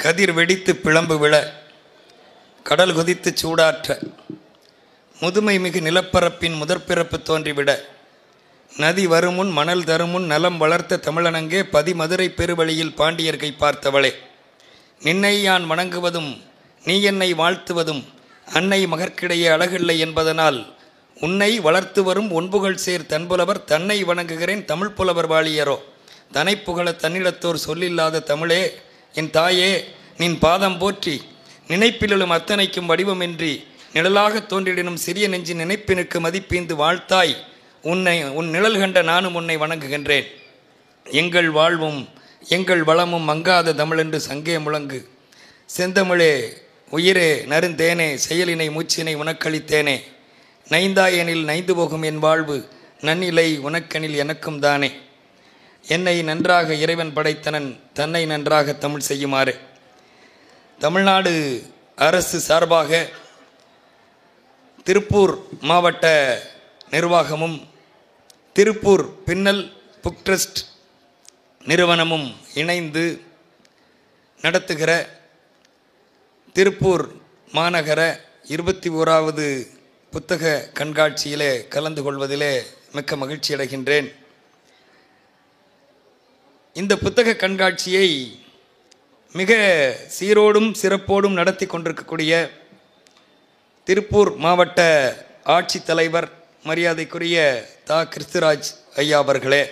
கதிர் வெடித்து பிளம்பு விழ, கடல் கொதித்து சூடாற்ற, முதுமை மிகு நிலப்பரப்பின் முதற்பிறப்பு தோன்றிவிட, நதி வருமுன் மணல் தருமுன் நலம் வளர்த்த தமிழனங்கே பதிமதுரை பெருவழியில் பாண்டியர்கை பார்த்தவளே, நின்னை யான் வணங்குவதும் நீ என்னை வாழ்த்துவதும் அன்னை மகற்கிடையே அழகில்லை என்பதனால் உன்னை வளர்த்து வரும் ஒன்புகள் சேர் தன்புலவர் தன்னை வணங்குகிறேன் தமிழ் புலவர் வாழியரோ, தனை புகழ தன்னிடத்தோர் சொல்லில்லாத தமிழே, என் தாயே நின் பாதம் போற்றி, நினைப்பிலும் அத்தனைக்கும் வடிவமின்றி நிழலாக தோன்றிடினும் சிறிய நெஞ்சின் நினைப்பினுக்கு மதிப்பீந்து வாழ்த்தாய், உன் நிழல் கண்ட நானும் உன்னை வணங்குகின்றேன். எங்கள் வாழ்வும் எங்கள் வளமும் மங்காத தமிழென்று சங்கே முழங்கு, செந்தமிழே உயிரே நருந்தேனே செயலினை மூச்சினை உனக்களித்தேனே, நைந்தாயனில் நைந்து போகும் என் வாழ்வு நன்னிலை உனக்கெனில் எனக்கும் தானே, என்னை நன்றாக இறைவன் படைத்தனன் தன்னை நன்றாக தமிழ் செய்யுமாறு. தமிழ்நாடு அரசு சார்பாக திருப்பூர் மாவட்ட நிர்வாகமும் திருப்பூர் பின்னல் புக் ட்ரஸ்ட் நிறுவனமும் இணைந்து நடத்துகிற திருப்பூர் மாநகர 21வது புத்தக கண்காட்சியிலே கலந்து கொள்வதிலே மிக்க மகிழ்ச்சி அடைகின்றேன். இந்த புத்தக கண்காட்சியை மிக சீரோடும் சிறப்போடும் நடத்தி கொண்டிருக்கக்கூடிய திருப்பூர் மாவட்ட ஆட்சித்தலைவர் மரியாதைக்குரிய தா. கிறிஸ்துராஜ் ஐயா அவர்களே,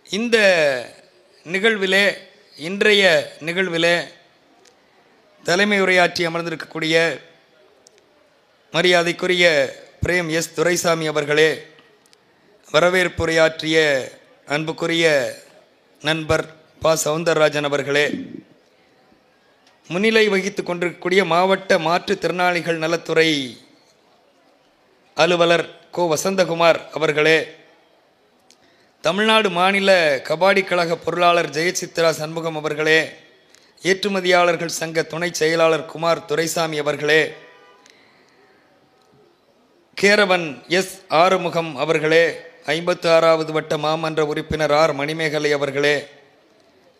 இந்த நிகழ்விலே இன்றைய நிகழ்விலே தலைமை உரையாற்றி அமர்ந்திருக்கக்கூடிய மரியாதைக்குரிய பிரேம் எஸ். துரைசாமி அவர்களே, வரவேற்புரையாற்றிய அன்புக்குரிய நண்பர் பா. சவுந்தரராஜன் அவர்களே, முன்னிலை வகித்து கொண்டிருக்கக்கூடிய மாவட்ட மாற்றுத்திறனாளிகள் நலத்துறை அலுவலர் கோ. வசந்தகுமார் அவர்களே, தமிழ்நாடு மாநில கபாடி கழக பொருளாளர் ஜெயசித்ரா சண்முகம் அவர்களே, ஏற்றுமதியாளர்கள் சங்க துணை செயலாளர் குமார் துரைசாமி அவர்களே, கேரவன் எஸ். ஆறுமுகம் அவர்களே, 56வது வட்ட மாமன்ற உறுப்பினர் ஆர். மணிமேகலை அவர்களே,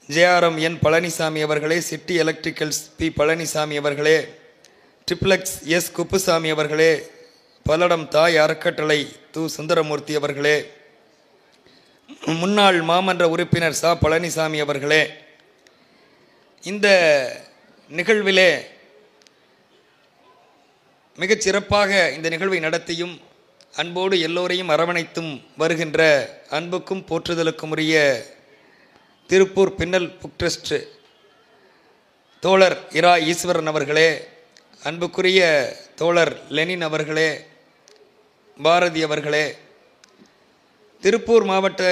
ஜேஆர்எம் என். பழனிசாமி அவர்களே, சிட்டி எலக்ட்ரிக்கல்ஸ் பி. பழனிசாமி அவர்களே, ட்ரிப்ளெக்ஸ் எஸ். குப்புசாமி அவர்களே, பல்லடம் தாய் அறக்கட்டளை து. சுந்தரமூர்த்தி அவர்களே, முன்னாள் மாமன்ற உறுப்பினர் சா. பழனிசாமி அவர்களே, இந்த நிகழ்விலே மிகச் சிறப்பாக இந்த நிகழ்வை நடத்தியும் அன்போடு எல்லோரையும் அரவணைத்தும் வருகின்ற அன்புக்கும் போற்றுதலுக்கும் உரிய திருப்பூர் பின்னல் புக் ட்ரஸ்ட் தோழர் இரா ஈஸ்வரன் அவர்களே, அன்புக்குரிய தோழர் லெனின் அவர்களே, பாரதி அவர்களே, திருப்பூர் மாவட்ட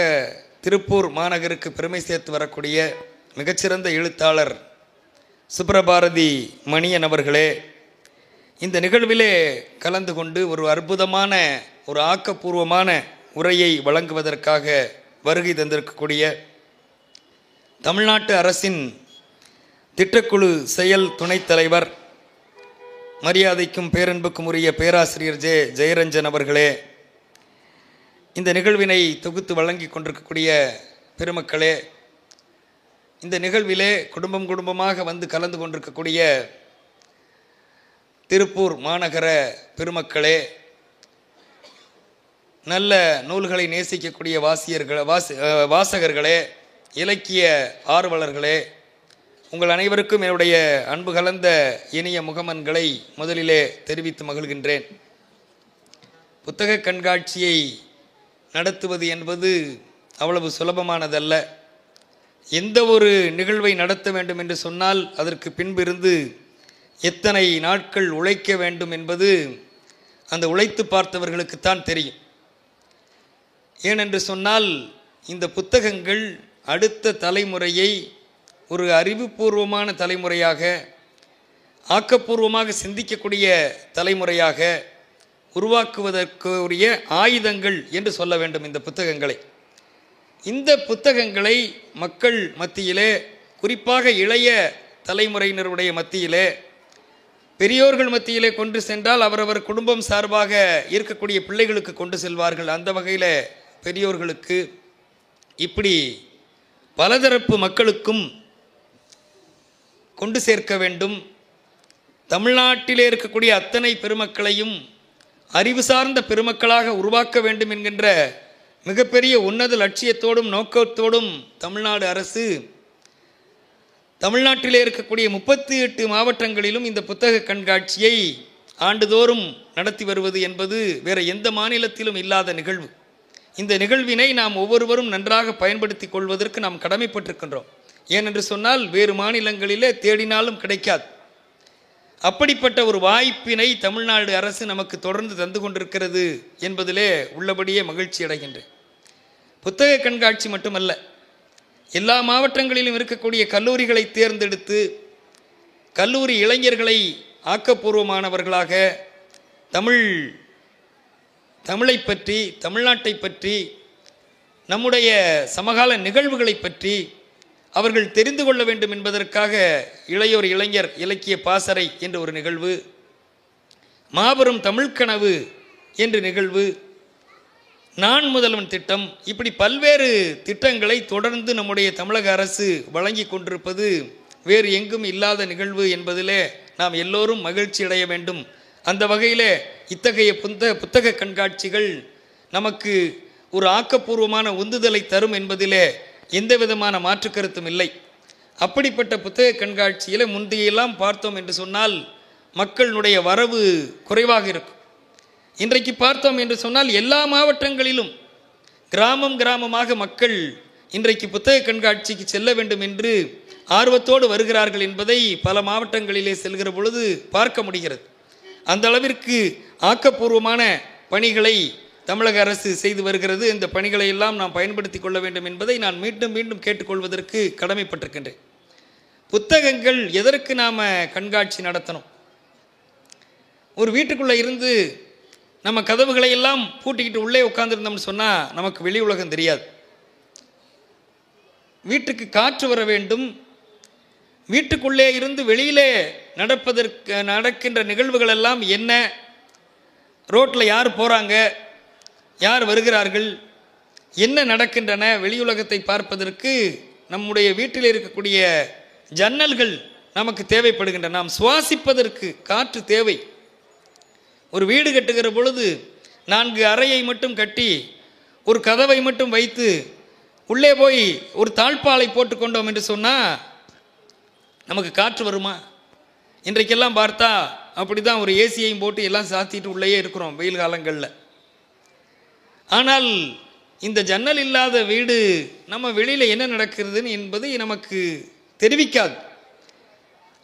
திருப்பூர் மாநகருக்கு பெருமை சேர்த்து வரக்கூடிய மிகச்சிறந்த எழுத்தாளர் சுப்ரபாரதி மணியன் அவர்களே, இந்த நிகழ்விலே கலந்து கொண்டு ஒரு அற்புதமான ஒரு ஆக்கப்பூர்வமான உரையை வழங்குவதற்காக வருகை தந்திருக்கக்கூடிய தமிழ்நாட்டு அரசின் திட்டக்குழு செயல் துணைத் தலைவர் மரியாதைக்கும் பேரன்புக்கும் உரிய பேராசிரியர் ஜெயரஞ்சன் அவர்களே, இந்த நிகழ்வினை தொகுத்து வழங்கி கொண்டிருக்கக்கூடிய பெருமக்களே, இந்த நிகழ்விலே குடும்பம் குடும்பமாக வந்து கலந்து கொண்டிருக்கக்கூடிய திருப்பூர் மாநகர பெருமக்களே, நல்ல நூல்களை நேசிக்கக்கூடிய வாசகர்களே, இலக்கிய ஆர்வலர்களே, உங்கள் அனைவருக்கும் என்னுடைய அன்பு கலந்த இனிய முகமன்களை முதலிலே தெரிவித்து மகிழ்கின்றேன். புத்தக கண்காட்சியை நடத்துவது என்பது அவ்வளவு சுலபமானதல்ல. எந்த ஒரு நிகழ்வை நடத்த வேண்டும் என்று சொன்னால் அதற்கு பின்பிருந்து எத்தனை நாட்கள் உழைக்க வேண்டும் என்பது அந்த உழைத்து பார்த்தவர்களுக்குத்தான் தெரியும். ஏனென்று சொன்னால் இந்த புத்தகங்கள் அடுத்த தலைமுறையை ஒரு அறிவுபூர்வமான தலைமுறையாக, ஆக்கப்பூர்வமாக சிந்திக்கக்கூடிய தலைமுறையாக உருவாக்குவதற்குரிய ஆயுதங்கள் என்று சொல்ல வேண்டும் இந்த புத்தகங்களை. இந்த புத்தகங்களை மக்கள் மத்தியிலே, குறிப்பாக இளைய தலைமுறையினருடைய மத்தியிலே, பெரியோர்கள் மத்தியிலே கொண்டு சென்றால் அவரவர் குடும்பம் சார்பாக இருக்கக்கூடிய பிள்ளைகளுக்கு கொண்டு செல்வார்கள். அந்த வகையில் பெரியோர்களுக்கு இப்படி பலதரப்பு மக்களுக்கும் கொண்டு சேர்க்க வேண்டும். தமிழ்நாட்டிலே இருக்கக்கூடிய அத்தனை பெருமக்களையும் அறிவு சார்ந்த பெருமக்களாக உருவாக்க வேண்டும் என்கின்ற மிகப்பெரிய உன்னத லட்சியத்தோடும் நோக்கத்தோடும் தமிழ்நாடு அரசு தமிழ்நாட்டிலே இருக்கக்கூடிய 38 மாவட்டங்களிலும் இந்த புத்தக கண்காட்சியை ஆண்டுதோறும் நடத்தி வருவது என்பது வேறு எந்த மாநிலத்திலும் இல்லாத நிகழ்வு. இந்த நிகழ்வினை நாம் ஒவ்வொருவரும் நன்றாக பயன்படுத்தி கொள்வதற்கு நாம் கடமைப்பட்டிருக்கின்றோம். ஏனென்று சொன்னால் வேறு மாநிலங்களிலே தேடினாலும் கிடைக்காது. அப்படிப்பட்ட ஒரு வாய்ப்பினை தமிழ்நாடு அரசு நமக்கு தொடர்ந்து தந்து கொண்டிருக்கிறது என்பதிலே உள்ளபடியே மகிழ்ச்சி அடைகின்றேன். புத்தக கண்காட்சி மட்டுமல்ல, எல்லா மாவட்டங்களிலும் இருக்கக்கூடிய கல்லூரிகளை தேர்ந்தெடுத்து கல்லூரி இளைஞர்களை ஆக்கப்பூர்வமானவர்களாக தமிழை பற்றி, தமிழ்நாட்டை பற்றி, நம்முடைய சமகால நிகழ்வுகளை பற்றி அவர்கள் தெரிந்து கொள்ள வேண்டும் என்பதற்காக இளையோர் இளைஞர் இலக்கிய பாசறை என்ற ஒரு நிகழ்வு, மாபெரும் தமிழ்கனவு என்ற நிகழ்வு, நான் முதல்வன் திட்டம், இப்படி பல்வேறு திட்டங்களை தொடர்ந்து நம்முடைய தமிழக அரசு வழங்கி கொண்டிருப்பது வேறு எங்கும் இல்லாத நிகழ்வு என்பதிலே நாம் எல்லோரும் மகிழ்ச்சி அடைய வேண்டும். அந்த வகையிலே இத்தகைய புத்தக கண்காட்சிகள் நமக்கு ஒரு ஆக்கப்பூர்வமான உந்துதலை தரும் என்பதிலே எந்த விதமான மாற்று கருத்தும் இல்லை. அப்படிப்பட்ட புத்தக கண்காட்சியில் முந்தையெல்லாம் பார்த்தோம் என்று சொன்னால் மக்களுடைய வரவு குறைவாக இருக்கும். இன்றைக்கு பார்த்தோம் என்று சொன்னால் எல்லா மாவட்டங்களிலும் கிராமமாக மக்கள் இன்றைக்கு புத்தக கண்காட்சிக்கு செல்ல வேண்டும் என்று ஆர்வத்தோடு வருகிறார்கள் என்பதை பல மாவட்டங்களிலே செல்கிற பொழுது பார்க்க முடிகிறது. அந்த அளவிற்கு ஆக்கப்பூர்வமான பணிகளை தமிழக அரசு செய்து வருகிறது. இந்த பணிகளை எல்லாம் நாம் பயன்படுத்தி கொள்ள வேண்டும் என்பதை நான் மீண்டும் மீண்டும் கேட்டுக்கொள்வதற்கு கடமைப்பட்டிருக்கின்றேன். புத்தகங்கள் எதற்கு நாம் கண்காட்சி நடத்தணும்? ஒரு வீட்டுக்குள்ளே இருந்து நம்ம கதவுகளை எல்லாம் பூட்டிக்கிட்டு உள்ளே உட்கார்ந்துருந்தோம்னு சொன்னால் நமக்கு வெளி உலகம் தெரியாது. வீட்டுக்கு காற்று வர வேண்டும். வீட்டுக்குள்ளே இருந்து வெளியிலே நடக்கின்ற நிகழ்வுகள் எல்லாம் என்ன, ரோட்டில் யார் போகிறாங்க, யார் வருகிறார்கள், என்ன நடக்கின்றன, வெளியுலகத்தை பார்ப்பதற்கு நம்முடைய வீட்டில் இருக்கக்கூடிய ஜன்னல்கள் நமக்கு தேவைப்படுகின்றன. நாம் சுவாசிப்பதற்கு காற்று தேவை. ஒரு வீடு கட்டுகிற பொழுது 4 அறையை மட்டும் கட்டி ஒரு கதவை மட்டும் வைத்து உள்ளே போய் ஒரு தாழ்பாலை போட்டுக்கொண்டோம் என்று சொன்னால் நமக்கு காற்று வருமா? இன்றைக்கெல்லாம் பார்த்தா அப்படி தான், ஒரு ஏசியையும் போட்டு எல்லாம் சாத்திட்டு உள்ளேயே இருக்கிறோம் வெயில் காலங்களில். ஆனால் இந்த ஜன்னல் இல்லாத வீடு நம்ம வெளியில் என்ன நடக்கிறதுன்னு என்பது நமக்கு தெரிவிக்காது.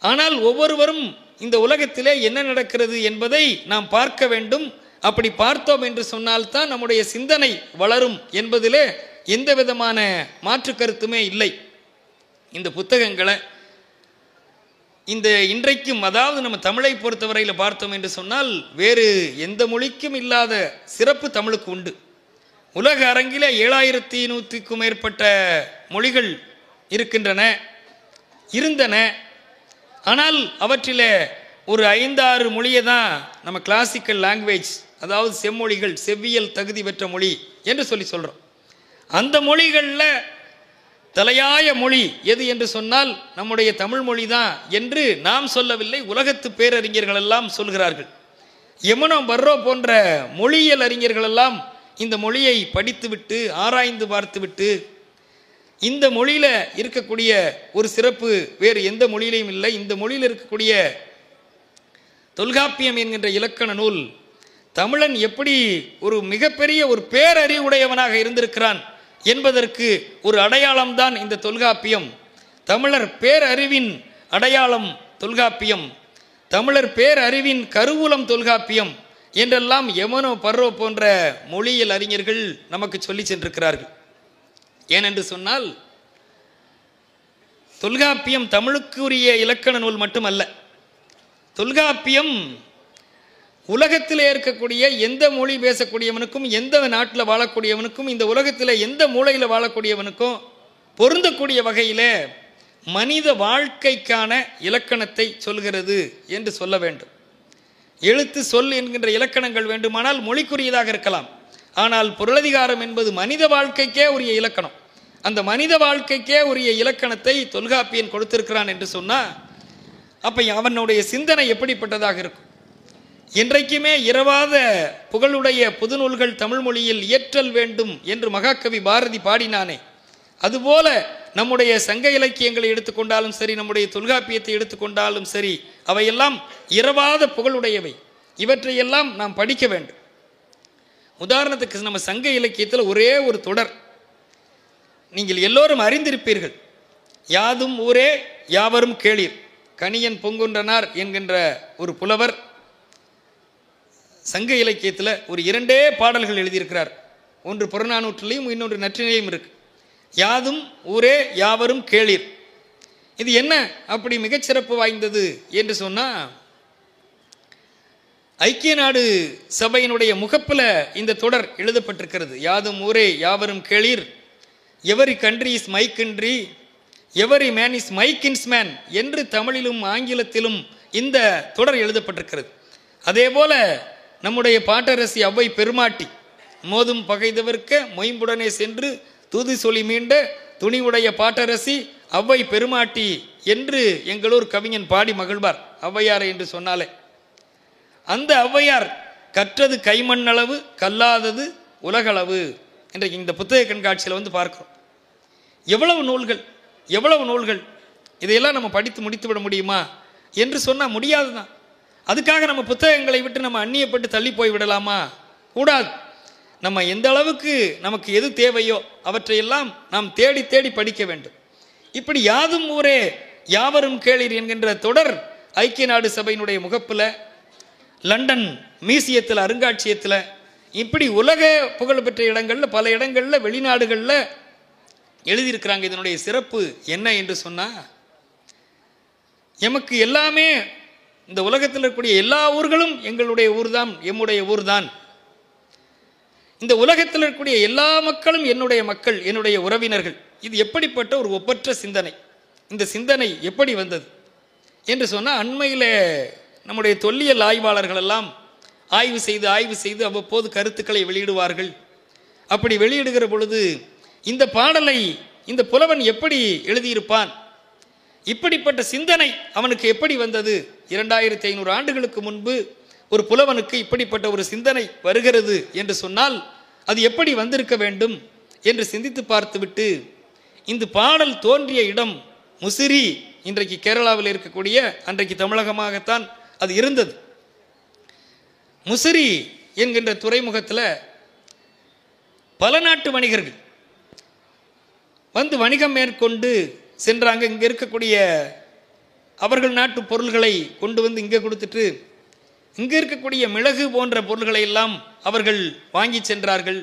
ஆனால் ஒவ்வொருவரும் இந்த உலகத்திலே என்ன நடக்கிறது என்பதை நாம் பார்க்க வேண்டும். அப்படி பார்த்தோம் என்று சொன்னால்தான் நம்முடைய சிந்தனை வளரும் என்பதிலே எந்த விதமான மாற்று கருத்துமே இல்லை. இந்த புத்தகங்களை இன்றைக்கும், அதாவது நம்ம தமிழை பொறுத்தவரையில் பார்த்தோம் என்று சொன்னால் வேறு எந்த மொழிக்கும் இல்லாத சிறப்பு தமிழுக்கு உண்டு. உலக அரங்கிலே 7100க்கும் மேற்பட்ட மொழிகள் இருந்தன. ஆனால் அவற்றில் ஒரு 5-6 மொழியை தான் நம்ம கிளாசிக்கல் லாங்குவேஜ், அதாவது செம்மொழிகள், செவ்வியல் தகுதி பெற்ற மொழி என்று சொல்கிறோம். அந்த மொழிகளில் தலையாய மொழி எது என்று சொன்னால் நம்முடைய தமிழ் மொழி தான் என்று நாம் சொல்லவில்லை, உலகத்து பேரறிஞர்கள் எல்லாம் சொல்கிறார்கள். எமனோ பர்ரோ போன்ற மொழியியல் அறிஞர்கள் எல்லாம் இந்த மொழியை படித்துவிட்டு ஆராய்ந்து பார்த்துவிட்டு இந்த மொழியில் இருக்கக்கூடிய ஒரு சிறப்பு வேறு எந்த மொழியிலையும் இல்லை. இந்த மொழியில் இருக்கக்கூடிய தொல்காப்பியம் என்கின்ற இலக்கண நூல் தமிழன் எப்படி ஒரு மிகப்பெரிய ஒரு பேரறிவுடையவனாக இருந்திருக்கிறான் என்பதற்கு ஒரு அடையாளம்தான் இந்த தொல்காப்பியம். தமிழர் பேரறிவின் அடையாளம் தொல்காப்பியம், தமிழர் பேரறிவின் கருவூலம் தொல்காப்பியம் என்றெல்லாம் எமனோ பர்ரோ போன்ற மொழியியல் அறிஞர்கள் நமக்கு சொல்லி சென்றிருக்கிறார்கள். ஏனென்று சொன்னால் தொல்காப்பியம் தமிழுக்குரிய இலக்கண நூல் மட்டுமல்ல, தொல்காப்பியம் உலகத்தில் இருக்கக்கூடிய எந்த மொழி பேசக்கூடியவனுக்கும், எந்த நாட்டில் வாழக்கூடியவனுக்கும், இந்த உலகத்தில் எந்த மூலையில் வாழக்கூடியவனுக்கும் பொருந்தக்கூடிய வகையில் மனித வாழ்க்கைக்கான இலக்கணத்தை சொல்கிறது என்று சொல்ல வேண்டும். எழுத்து சொல் என்கின்ற இலக்கணங்கள் வேண்டுமானால் மொழிக்குரியதாக இருக்கலாம். ஆனால் பொருளதிகாரம் என்பது மனித வாழ்க்கைக்கே உரிய இலக்கணம். அந்த மனித வாழ்க்கைக்கே உரிய இலக்கணத்தை தொல்காப்பியன் கொடுத்திருக்கிறான் என்று சொன்னால் அப்போ அவனுடைய சிந்தனை எப்படிப்பட்டதாக இருக்கும்? இன்றைக்குமே இரவாத புகழுடைய புதுநூல்கள் தமிழ் மொழியில் இயற்றல் வேண்டும் என்று மகாகவி பாரதி பாடினானே, அதுபோல நம்முடைய சங்க இலக்கியங்களை எடுத்துக்கொண்டாலும் சரி, நம்முடைய தொல்காப்பியத்தை எடுத்துக்கொண்டாலும் சரி, அவையெல்லாம் இரவாத புகழுடையவை. இவற்றையெல்லாம் நாம் படிக்க வேண்டும். உதாரணத்துக்கு நம்ம சங்க இலக்கியத்தில் ஒரே ஒரு தொடர் நீங்கள் எல்லோரும் அறிந்திருப்பீர்கள். யாதும் ஊரே யாவரும் கேளீர். கணியன் பொங்குன்றனார் என்கின்ற ஒரு புலவர் சங்க இலக்கியத்தில் ஒரு 2 பாடல்கள் எழுதியிருக்கிறார். ஒன்று புறநானூற்றிலையும் இன்னொன்று நற்றினையும் இருக்கு. யாதும் ஊரே யாவரும் கேளீர். இது என்ன அப்படி மிகச்சிறப்பு வாய்ந்தது என்று சொன்னால், ஐக்கிய நாடு சபையினுடைய முகப்பில் இந்த தொடர் எழுதப்பட்டிருக்கிறது. யாதும் ஊரே யாவரும் கேளீர், every country is my country, every man is my kinsman என்று தமிழிலும் ஆங்கிலத்திலும் இந்த தொடர் எழுதப்பட்டிருக்கிறது. அதே போல நம்முடைய பாட்டரசி அவ்வை பெருமாட்டி, மோதும் பகைதவர்க்க மொயம்புடனே சென்று தூது சொல்லி மீண்ட துணிவுடைய பாட்டரசி அவ்வை பெருமாட்டி என்று எங்களூர் கவிஞன் பாடி மகிழ்வார். ஔவையார் என்று சொன்னாலே அந்த ஔவையார் கற்றது கைமண்ணளவு கல்லாதது உலகளவு இன்றைக்கு இந்த புத்தக கண்காட்சியில் வந்து பார்க்கிறோம். எவ்வளவு நூல்கள், எவ்வளவு நூல்கள்! இதையெல்லாம் நம்ம படித்து முடித்து விட முடியுமா என்று சொன்னால் முடியாது தான். அதுக்காக நம்ம புத்தகங்களை விட்டு நம்ம அந்நியப்பட்டு தள்ளி போய் விடலாமா? கூடாது. நம்ம எந்த அளவுக்கு நமக்கு எது தேவையோ அவற்றையெல்லாம் நாம் தேடி தேடி படிக்க வேண்டும். இப்படி யாதும் ஊரே யாவரும் கேளீர் என்கின்ற தொடர் ஐக்கிய நாடு சபையினுடைய முகப்பில், லண்டன் மியூசியத்தில், அருங்காட்சியகத்தில், இப்படி உலக புகழ்பெற்ற இடங்களில், பல இடங்களில், வெளிநாடுகளில் எழுதியிருக்கிறாங்க. இதனுடைய சிறப்பு என்ன என்று சொன்னால், எமக்கு எல்லாமே இந்த உலகத்தில் இருக்கக்கூடிய எல்லா ஊர்களும் எங்களுடைய ஊர்தான், எம்முடைய ஊர்தான். இந்த உலகத்தில் இருக்கக்கூடிய எல்லா மக்களும் என்னுடைய மக்கள், என்னுடைய உறவினர்கள். இது எப்படிப்பட்ட ஒரு ஒப்பற்ற சிந்தனை! இந்த சிந்தனை எப்படி வந்தது என்று சொன்னால், அண்மையில் நம்முடைய தொல்லியல் ஆய்வாளர்கள் எல்லாம் ஆய்வு செய்து அவ்வப்போது கருத்துக்களை வெளியிடுவார்கள். அப்படி வெளியிடுகிற பொழுது இந்த பாடலை இந்த புலவன் எப்படி எழுதியிருப்பான், இப்படிப்பட்ட சிந்தனை அவனுக்கு எப்படி வந்தது? 2500 ஆண்டுகளுக்கு முன்பு ஒரு புலவனுக்கு இப்படிப்பட்ட ஒரு சிந்தனை வருகிறது என்று சொன்னால் அது எப்படி வந்திருக்க வேண்டும் என்று சிந்தித்து பார்த்துவிட்டு, இந்த பாடல் தோன்றிய இடம் முசிறி, இன்றைக்கு கேரளாவில் இருக்கக்கூடிய, அன்றைக்கு தமிழகமாகத்தான் அது இருந்தது. முசிறி என்கின்ற துறைமுகத்தில் பல நாட்டு வணிகர்கள் வந்து வணிகம் மேற்கொண்டு சென்றாங்க. இங்கே இருக்கக்கூடிய அவர்கள் நாட்டு பொருள்களை கொண்டு வந்து இங்கே கொடுத்துட்டு, இங்கே இருக்கக்கூடிய மிளகு போன்ற பொருள்களை எல்லாம் அவர்கள் வாங்கி சென்றார்கள்.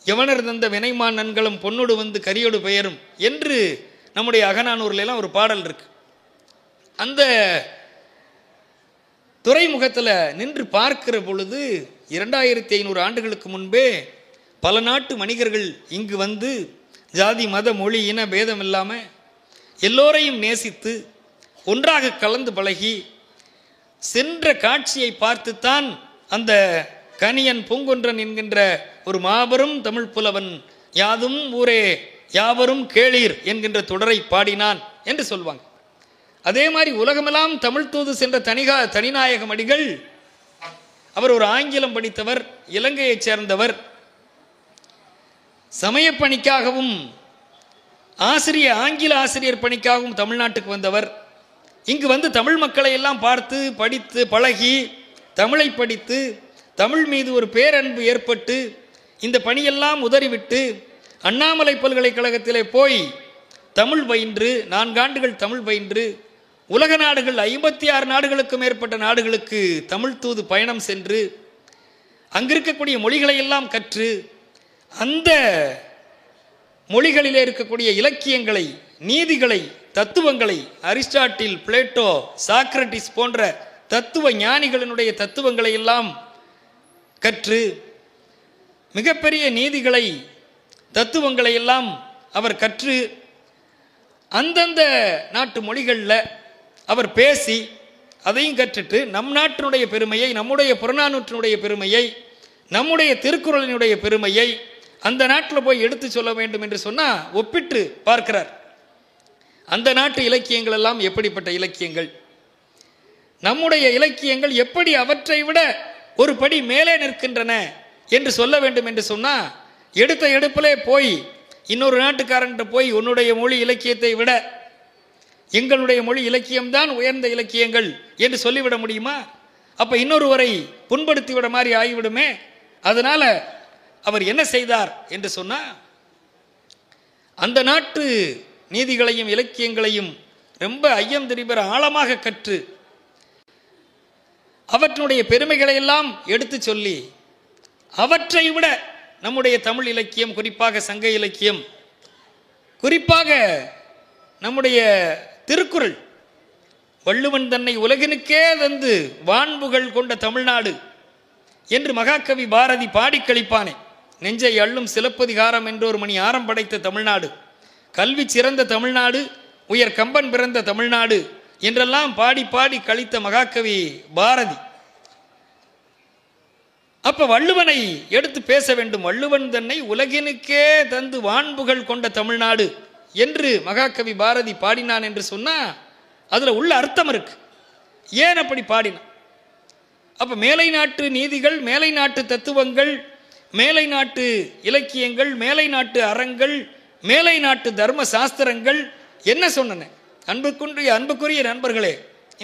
எவனர் தந்த வினைமான் நன்களும் பொன்னோடு வந்து கரியோடு பெயரும் என்று நம்முடைய அகநானூர்லாம் ஒரு பாடல் இருக்கு. அந்த துறைமுகத்தில் நின்று பார்க்கிற பொழுது 2500 ஆண்டுகளுக்கு முன்பே பல நாட்டு வணிகர்கள் இங்கு வந்து ஜாதி மத மொழி இன பேதம் இல்லாமல் எல்லோரையும் நேசித்து ஒன்றாக கலந்து பழகி சென்ற காட்சியை பார்த்துத்தான் அந்த கணியன் பூங்குன்றன் என்கின்ற ஒரு மாபெரும் தமிழ் புலவன் யாதும் ஊரே யாவரும் கேளீர் என்கின்ற தொடரை பாடினான் என்று சொல்வாங்க. அதே மாதிரி உலகமெல்லாம் தமிழ் தூது சென்ற தனிநாயகம் அடிகள், அவர் ஒரு ஆங்கிலம் படித்தவர், இலங்கையைச் சேர்ந்தவர். சமயப்பணிக்காகவும் ஆங்கில ஆசிரியர் பணிக்காகவும் தமிழ்நாட்டுக்கு வந்தவர். இங்கு வந்து தமிழ் மக்களை எல்லாம் பார்த்து படித்து பழகி தமிழை படித்து தமிழ் மீது ஒரு பேரன்பு ஏற்பட்டு இந்த பணியெல்லாம் உதறிவிட்டு அண்ணாமலை பல்கலைக்கழகத்திலே போய் தமிழ் பயின்று 4 ஆண்டுகள் தமிழ் பயின்று உலக நாடுகள் 56 நாடுகளுக்கு மேற்பட்ட நாடுகளுக்கு தமிழ் தூது பயணம் சென்று அங்கிருக்கக்கூடிய மொழிகளை எல்லாம் கற்று அந்த மொழிகளிலே இருக்கக்கூடிய இலக்கியங்களை, நீதிகளை, தத்துவங்களை, அரிஸ்டாட்டில், பிளேட்டோ, சாக்ரட்டிஸ் போன்ற தத்துவ ஞானிகளினுடைய தத்துவங்களை எல்லாம் கற்று மிகப்பெரிய நீதிகளை, தத்துவங்களை எல்லாம் அவர் கற்று அந்தந்த நாட்டு மொழிகளில் அவர் பேசி அதையும் கற்றுட்டு நம் நாட்டினுடைய பெருமையை, நம்முடைய புறநானூற்றினுடைய பெருமையை, நம்முடைய திருக்குறளினுடைய பெருமையை அந்த நாட்டில் போய் எடுத்து சொல்ல வேண்டும் என்று சொன்னால் ஒப்பிட்டு பார்க்கிறார். அந்த நாட்டு இலக்கியங்கள் எல்லாம் எப்படிப்பட்ட இலக்கியங்கள், நம்முடைய இலக்கியங்கள் எப்படி அவற்றை விட ஒரு படி மேலே நிற்கின்றன என்று சொல்ல வேண்டும் என்று சொன்னால், எடுத்த எடுப்பிலே போய் இன்னொரு நாட்டுக்காரன்ட்ட போய் உன்னுடைய மொழி இலக்கியத்தை விட எங்களுடைய மொழி இலக்கியம்தான் உயர்ந்த இலக்கியங்கள் என்று சொல்லிவிட முடியுமா? அப்போ இன்னொருவரை புண்படுத்திவிட மாதிரி ஆகிவிடுமே. அதனால் அவர் என்ன செய்தார் என்று சொன்னால், அந்த நாட்டு நீதிகளையும் இலக்கியங்களையும் ரொம்ப ஐயம் திரிபெற ஆழமாக கற்று அவற்றினுடைய பெருமைகளை எல்லாம் எடுத்து சொல்லி, அவற்றை விட நம்முடைய தமிழ் இலக்கியம், குறிப்பாக சங்க இலக்கியம், குறிப்பாக நம்முடைய திருக்குறள், வள்ளுவன் தன்னை உலகினுக்கே தந்து வான்புகள் கொண்ட தமிழ்நாடு என்று மகாகவி பாரதி பாடி கழிப்பானே. நெஞ்சை அள்ளும் சிலப்பதிகாரம் என்றொரு மணி ஆரம் படைத்த தமிழ்நாடு, கல்வி சிறந்த தமிழ்நாடு, உயர் கம்பன் பிறந்த தமிழ்நாடு என்றெல்லாம் பாடி பாடி கழித்த மகாகவி பாரதி. அப்ப வள்ளுவனை எடுத்து பேச வேண்டும். வள்ளுவன் தன்னை உலகினுக்கே தந்து வான்புகள் கொண்ட தமிழ்நாடு என்று மகாகவி பாரதி பாடினான் என்று சொன்னா அதுல உள்ள அர்த்தம் இருக்கு. ஏன் அப்படி பாடினான்? அப்ப மேலை நாட்டு நீதிகள், மேலை நாட்டு தத்துவங்கள், மேலை நாட்டு இலக்கியங்கள், மேலை நாட்டு அறங்கள், மேலை நாட்டு தர்ம சாஸ்திரங்கள் என்ன சொன்னன? அன்புக்குரிய நண்பர்களே,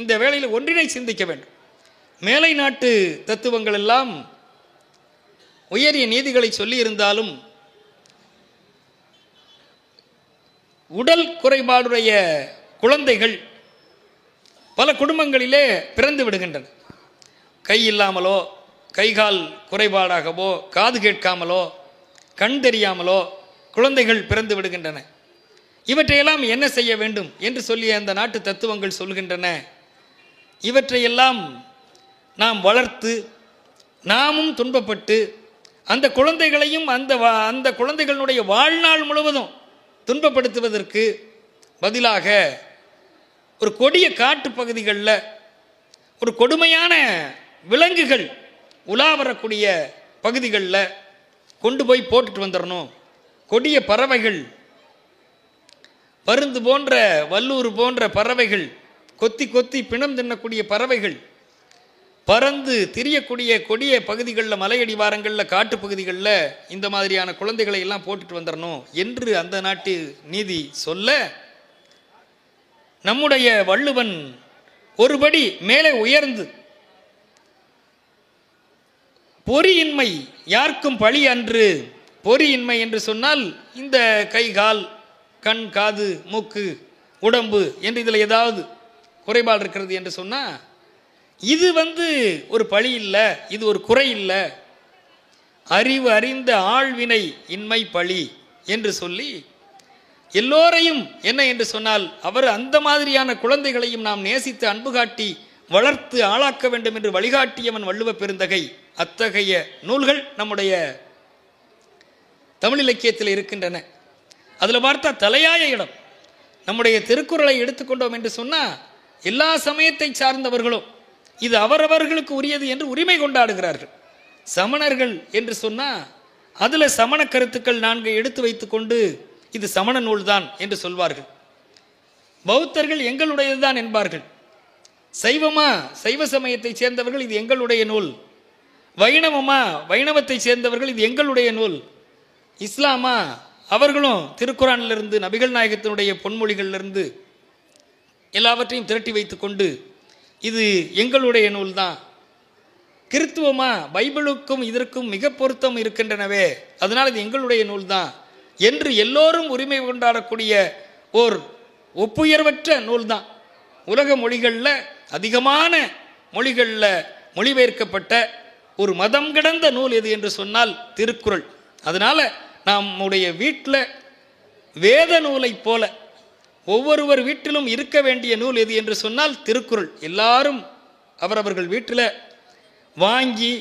இந்த வேளையில் ஒன்றினை சிந்திக்க வேண்டும். மேலை நாட்டு தத்துவங்கள் எல்லாம் உயரிய நீதிகளை சொல்லி இருந்தாலும் உடல் குறைபாடுடைய குழந்தைகள் பல குடும்பங்களிலே பிறந்து விடுகின்றன. கை இல்லாமலோ, கைகால் குறைபாடாகவோ, காது கேட்காமலோ, கண் தெரியாமலோ குழந்தைகள் பிறந்து விடுகின்றன. இவற்றையெல்லாம் என்ன செய்ய வேண்டும் என்று சொல்லிய அந்த நாட்டு தத்துவங்கள் சொல்கின்றன, இவற்றையெல்லாம் நாம் வளர்த்து நாமும் துன்பப்பட்டு அந்த குழந்தைகளையும் அந்த குழந்தைகளுடைய வாழ்நாள் முழுவதும் துன்பப்படுத்துவதற்கு பதிலாக ஒரு கொடிய காட்டு பகுதிகளில் ஒரு கொடுமையான விலங்குகள் உலா வரக்கூடிய பகுதிகளில் கொண்டு போய் போட்டுட்டு வந்துடணும். கொடிய பறவைகள், பருந்து போன்ற, வல்லூர் போன்ற பறவைகள், கொத்தி கொத்தி பிணம் தின்னக்கூடிய பறவைகள் பறந்து திரியக்கூடிய கொடிய பகுதிகளில், மலையடிவாரங்களில், காட்டு பகுதிகளில் இந்த மாதிரியான குழந்தைகளை எல்லாம் போட்டுட்டு வந்துடணும் என்று அந்த நாட்டு நீதி சொல்ல, நம்முடைய வள்ளுவன் ஒருபடி மேலே உயர்ந்து பொறியின்மை யாருக்கும் பழி அன்று. பொறியின்மை என்று சொன்னால் இந்த கை, கால், கண், காது, மூக்கு, உடம்பு என்று இதில் ஏதாவது குறைபாடு இருக்கிறது என்று சொன்னால் இது ஒரு பழி இல்லை, இது ஒரு குறை இல்லை. அறிவு அறிந்த ஆழ்வினை இன்மை பழி என்று சொல்லி எல்லோரையும் என்ன என்று சொன்னால் அவர் அந்த மாதிரியான குழந்தைகளையும் நாம் நேசித்து அன்பு காட்டி வளர்த்து ஆளாக்க வேண்டும் என்று வழிகாட்டியவன் வள்ளுவ பெருந்தகை. அத்தகைய நூல்கள் நம்முடைய தமிழ் இலக்கியத்தில் இருக்கின்றன. அதில் பார்த்தா தலையாய இடம் நம்முடைய திருக்குறளை எடுத்துக்கொண்டோம் என்று சொன்னால் எல்லா சமயத்தை சார்ந்தவர்களும் இது அவரவர்களுக்கு உரியது என்று உரிமை கொண்டாடுகிறார்கள். சமணர்கள் என்று சொன்னால் அதில் சமண கருத்துக்கள் 4 எடுத்து வைத்துக்கொண்டு இது சமண நூல்தான் என்று சொல்வார்கள். பௌத்தர்கள் எங்களுடையதுதான் என்பார்கள். சைவமா, சைவ சமயத்தை சேர்ந்தவர்கள் இது எங்களுடைய நூல். வைணவமா, வைணவத்தை சேர்ந்தவர்கள் இது எங்களுடைய நூல். இஸ்லாமா, அவர்களும் திருக்குரானிலிருந்து, நபிகள் நாயகத்தினுடைய பொன்மொழிகளிலிருந்து எல்லாவற்றையும் திரட்டி வைத்துக்கொண்டு இது எங்களுடைய நூல் தான். கிறித்துவமா, பைபிளுக்கும் இதற்கும் மிக பொருத்தம் இருக்கின்றனவே, அதனால் இது எங்களுடைய நூல் தான் என்று எல்லோரும் உரிமை கொண்டாடக்கூடிய ஓர் ஒப்புயர்வற்ற நூல் தான். உலக மொழிகளில் அதிகமான மொழிகளில் மொழிபெயர்க்கப்பட்ட ஒரு மதம் கடந்த நூல் எது என்று சொன்னால் திருக்குறள். அதனால் நம்முடைய வீட்டில் வேத நூலை போல ஒவ்வொருவர் வீட்டிலும் இருக்க வேண்டிய நூல் எது என்று சொன்னால் திருக்குறள். எல்லாரும் அவரவர்கள் வீட்டில் வாங்கி